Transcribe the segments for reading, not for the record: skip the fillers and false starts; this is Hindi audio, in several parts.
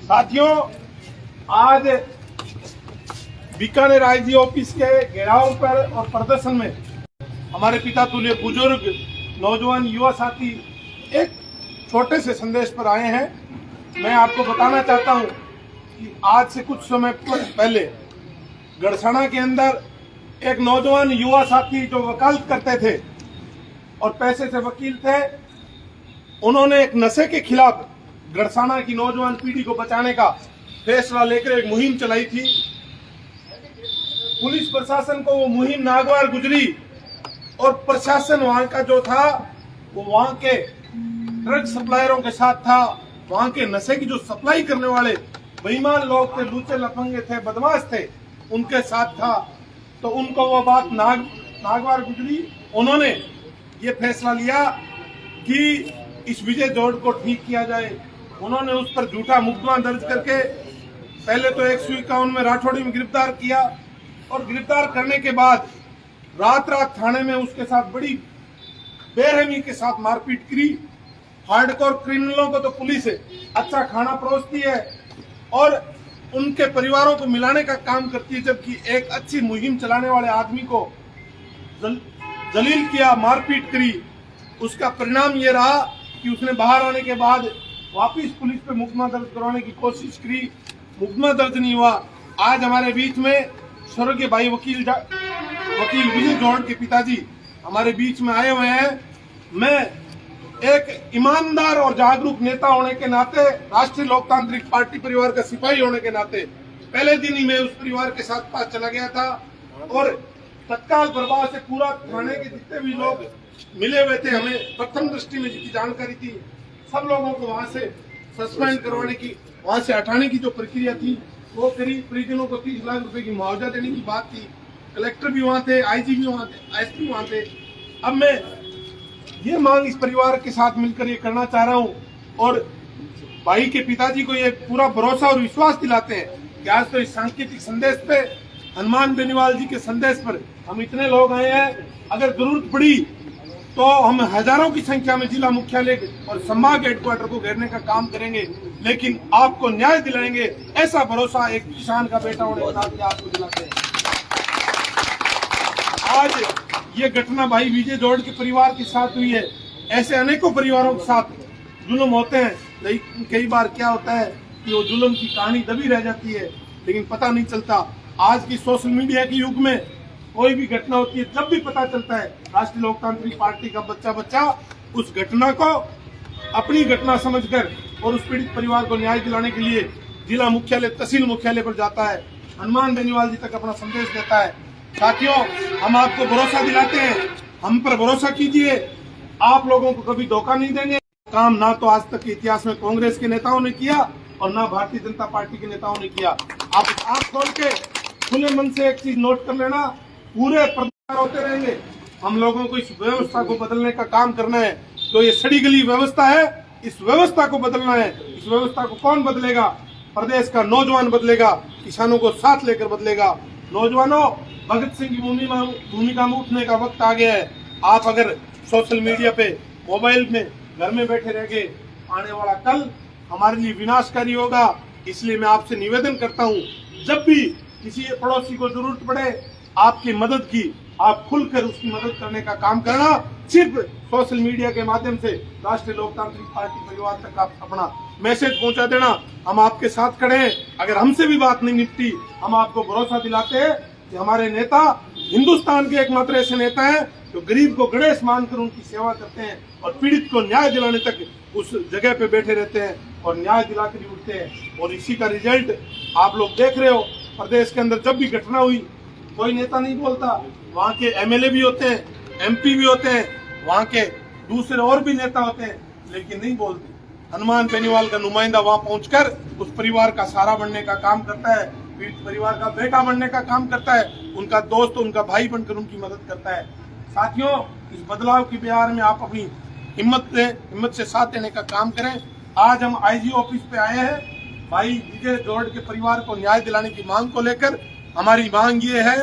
साथियों, आज बीकानेर आईजी ऑफिस के घेराव पर और प्रदर्शन में हमारे पिता तुल्य बुजुर्ग नौजवान युवा साथी एक छोटे से संदेश पर आए हैं। मैं आपको बताना चाहता हूं कि आज से कुछ समय पहले गड़साना के अंदर एक नौजवान युवा साथी जो वकालत करते थे और पैसे से वकील थे, उन्होंने एक नशे के खिलाफ गड़साना की नौजवान पीढ़ी को बचाने का फैसला लेकर एक मुहिम चलाई थी। पुलिस प्रशासन को वो मुहिम नागवार गुजरी और प्रशासन वहां का जो था वो वहां के ड्रग सप्लायरों के साथ था। वहां के नशे की जो सप्लाई करने वाले बेईमान लोग थे, लूचे लफंगे थे, बदमाश थे, उनके साथ था। तो उनको वो बात नागवार गुजरी। उन्होंने ये फैसला लिया कि इस विजय जोड़ को ठीक किया जाए। उन्होंने उस पर झूठा मुकदमा दर्ज करके पहले तो 151 में राठौड़ी में गिरफ्तार किया और गिरफ्तार करने के बाद रात थाने में उसके साथ बड़ी बेरहमी के साथ मारपीट करी। हार्डकोर क्रिमिनलों को तो पुलिस अच्छा खाना परोसती है और उनके परिवारों को मिलाने का काम करती है, जबकि एक अच्छी मुहिम चलाने वाले आदमी को जलील किया, मारपीट करी। उसका परिणाम ये रहा कि उसने बाहर आने के बाद वापिस पुलिस पे मुकदमा दर्ज करवाने की कोशिश करी, मुकदमा दर्ज नहीं हुआ। आज हमारे बीच में स्वर्गीय भाई वकील विजय जोड़ के पिताजी हमारे बीच में आए हुए हैं। मैं एक ईमानदार और जागरूक नेता होने के नाते, राष्ट्रीय लोकतांत्रिक पार्टी परिवार का सिपाही होने के नाते पहले दिन ही मैं उस परिवार के साथ पास चला गया था और तत्काल प्रभाव से पूरा थाने के जितने भी लोग मिले हुए थे, हमें प्रथम दृष्टि में जितनी जानकारी थी, सब लोगों को वहां से सस्पेंड करवाने की, वहां से हटाने की जो प्रक्रिया थी वो करी। परिजनों को 30 लाख रुपए की मुआवजा देने की बात थी। कलेक्टर भी वहां थे, आईजी भी वहां थे, एसपी वहां थे। अब मैं ये मांग इस परिवार के साथ मिलकर ये करना चाह रहा हूँ और भाई के पिताजी को ये पूरा भरोसा और विश्वास दिलाते हैं कि आज तो इस सांकेतिक संदेश पे, हनुमान बेनीवाल जी के संदेश पर हम इतने लोग आए हैं। अगर जरूरत पड़ी तो हम हजारों की संख्या में जिला मुख्यालय और संभाग हेडक्वार्टर को घेरने का काम करेंगे, लेकिन आपको न्याय दिलाएंगे, ऐसा भरोसा एक किसान का बेटा होने के नाते आपको दिलाते हैं। आज ये घटना भाई विजय जोड़ के परिवार के साथ हुई है। ऐसे अनेकों परिवारों के साथ जुल्म होते हैं, लेकिन कई बार क्या होता है कि वो जुल्म की कहानी दबी रह जाती है, लेकिन पता नहीं चलता। आज की सोशल मीडिया के युग में कोई भी घटना होती है, जब भी पता चलता है, राष्ट्रीय लोकतांत्रिक पार्टी का बच्चा उस घटना को अपनी घटना समझकर और उस पीड़ित परिवार को न्याय दिलाने के लिए जिला मुख्यालय, तहसील मुख्यालय पर जाता है, हनुमान बेनीवाल जी तक अपना संदेश देता है। साथियों, हम आपको भरोसा दिलाते हैं, हम पर भरोसा कीजिए, आप लोगों को कभी धोखा नहीं देंगे। काम ना तो आज तक के इतिहास में कांग्रेस के नेताओं ने किया और ना भारतीय जनता पार्टी के नेताओं ने किया। आप आंख खोल के खुले मन से एक चीज नोट कर लेना, पूरे प्रचार होते रहेंगे। हम लोगों को इस व्यवस्था को बदलने का काम करना है। तो ये सड़ी गली व्यवस्था है, इस व्यवस्था को बदलना है। इस व्यवस्था को कौन बदलेगा? प्रदेश का नौजवान बदलेगा, किसानों को साथ लेकर बदलेगा। नौजवानों, भगत सिंह की भूमिका में उठने का वक्त आ गया है। आप अगर सोशल मीडिया पे, मोबाइल में घर में बैठे रह गए, आने वाला कल हमारे लिए विनाशकारी होगा। इसलिए मैं आपसे निवेदन करता हूँ, जब भी किसी पड़ोसी को जरूरत पड़े आपकी मदद की, आप खुलकर उसकी मदद करने का काम करना। सिर्फ सोशल मीडिया के माध्यम से राष्ट्रीय लोकतांत्रिक पार्टी परिवार तक आप अपना मैसेज पहुंचा देना। हम आपके साथ खड़े हैं। अगर हमसे भी बात नहीं निपटी, हम आपको भरोसा दिलाते हैं कि हमारे नेता हिंदुस्तान के एकमात्र ऐसे नेता हैं जो गरीब को गणेश मानकर उनकी सेवा करते हैं और पीड़ित को न्याय दिलाने तक उस जगह पे बैठे रहते हैं और न्याय दिलाकर ही उठते हैं। और इसी का रिजल्ट आप लोग देख रहे हो। प्रदेश के अंदर जब भी घटना हुई, कोई नेता नहीं बोलता। वहाँ के एमएलए भी होते हैं, एमपी भी होते हैं, वहाँ के दूसरे और भी नेता होते हैं, लेकिन नहीं बोलते। हनुमान बेनीवाल का नुमाइंदा वहाँ पहुंचकर उस परिवार का सहारा बनने का काम करता है, पीड़ित परिवार का बेटा बनने का काम करता है, उनका दोस्त, उनका भाई बनकर उनकी मदद करता है। साथियों, इस बदलाव की बिहार में आप अपनी हिम्मत से साथ देने का काम करें। आज हम आईजी ऑफिस पे आए हैं भाई विजय जोड़ के परिवार को न्याय दिलाने की मांग को लेकर। हमारी मांग ये है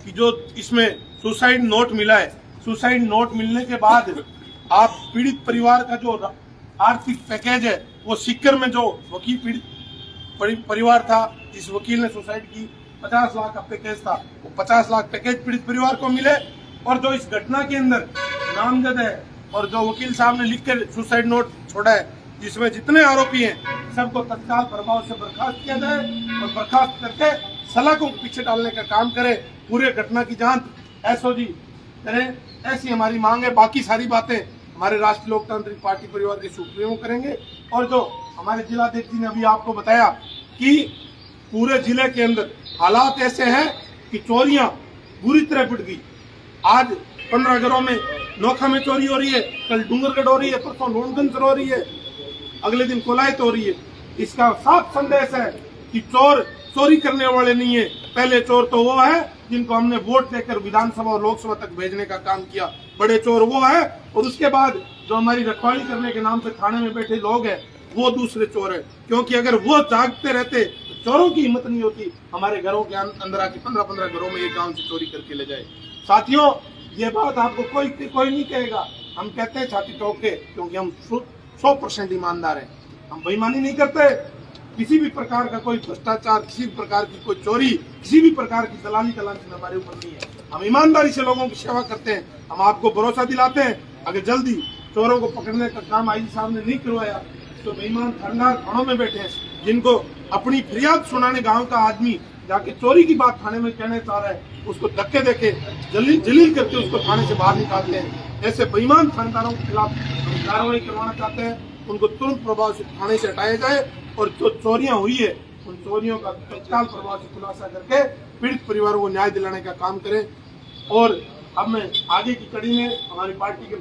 कि जो इसमें सुसाइड नोट मिला है, सुसाइड नोट मिलने के बाद आप पीड़ित परिवार का जो आर्थिक पैकेज है वो सीकर में जो वकील पीड़ित परिवार था, इस वकील ने सुसाइड की, 50 लाख का पैकेज था, वो 50 लाख पैकेज पीड़ित परिवार को मिले। और जो इस घटना के अंदर नामजद है और जो वकील साहब ने लिख कर सुसाइड नोट छोड़ा है, जिसमें जितने आरोपी हैं सबको तत्काल प्रभाव से बर्खास्त किया जाए और बर्खास्त करके सलाखों को पीछे डालने का काम करे। पूरे घटना की जांच एसओजी करें, ऐसी हमारी मांग है। बाकी सारी बातें हमारे राष्ट्रीय लोकतांत्रिक पार्टी परिवार के सुप्रीमो करेंगे। और जो हमारे जिलाध्यक्ष जी ने अभी आपको बताया कि पूरे जिले के अंदर हालात ऐसे हैं कि चोरियां बुरी तरह पिट गई। आज 15 घरों में नोखा में चोरी हो रही है, कल डूंगरगढ़ हो रही है, परसों लोनगंज हो रही है, अगले दिन कोलायत हो रही है। इसका साफ संदेश है कि चोर चोरी करने वाले नहीं है, पहले चोर तो वो है जिनको हमने वोट देकर विधानसभा और लोकसभा तक भेजने का काम किया, बड़े चोर वो है। और उसके बाद जो हमारी रखवाली करने के नाम पे थाने में बैठे लोग हैं वो दूसरे चोर है। क्योंकि अगर वो जागते रहते तो चोरों की हिम्मत नहीं होती हमारे घरों के अंदर आके 15-15 घरों में एक गांव से चोरी करके ले जाए। साथियों, ये बात आपको कोई नहीं कहेगा, हम कहते हैं छाती ठोक के, क्योंकि हम 100% ईमानदार हैं। हम बेईमानी नहीं करते, किसी भी प्रकार का कोई भ्रष्टाचार, किसी भी प्रकार की कोई चोरी, किसी भी प्रकार की दलाली तलाशी हमारे ऊपर नहीं है। हम ईमानदारी से लोगों की सेवा करते हैं। हम आपको भरोसा दिलाते हैं अगर जल्दी चोरों को पकड़ने का काम आईजी साहब ने नहीं करवाया तो बेईमान थानेदार थानों में बैठे हैं, जिनको अपनी फरियाद सुनाने गाँव का आदमी जाके चोरी की बात थाने में कहने चाह रहा है, उसको धक्के देके जलील करके उसको थाने से बाहर निकालते हैं। ऐसे बेईमान थानेदारों के खिलाफ कार्रवाई करवाना चाहते हैं, उनको तुरंत प्रभाव से थाने से हटाया जाए और जो चोरियां हुई है उन चोरियों का तत्काल प्रभाव से खुलासा करके पीड़ित परिवारों को न्याय दिलाने का काम करें। और अब मैं आगे की कड़ी में हमारी पार्टी के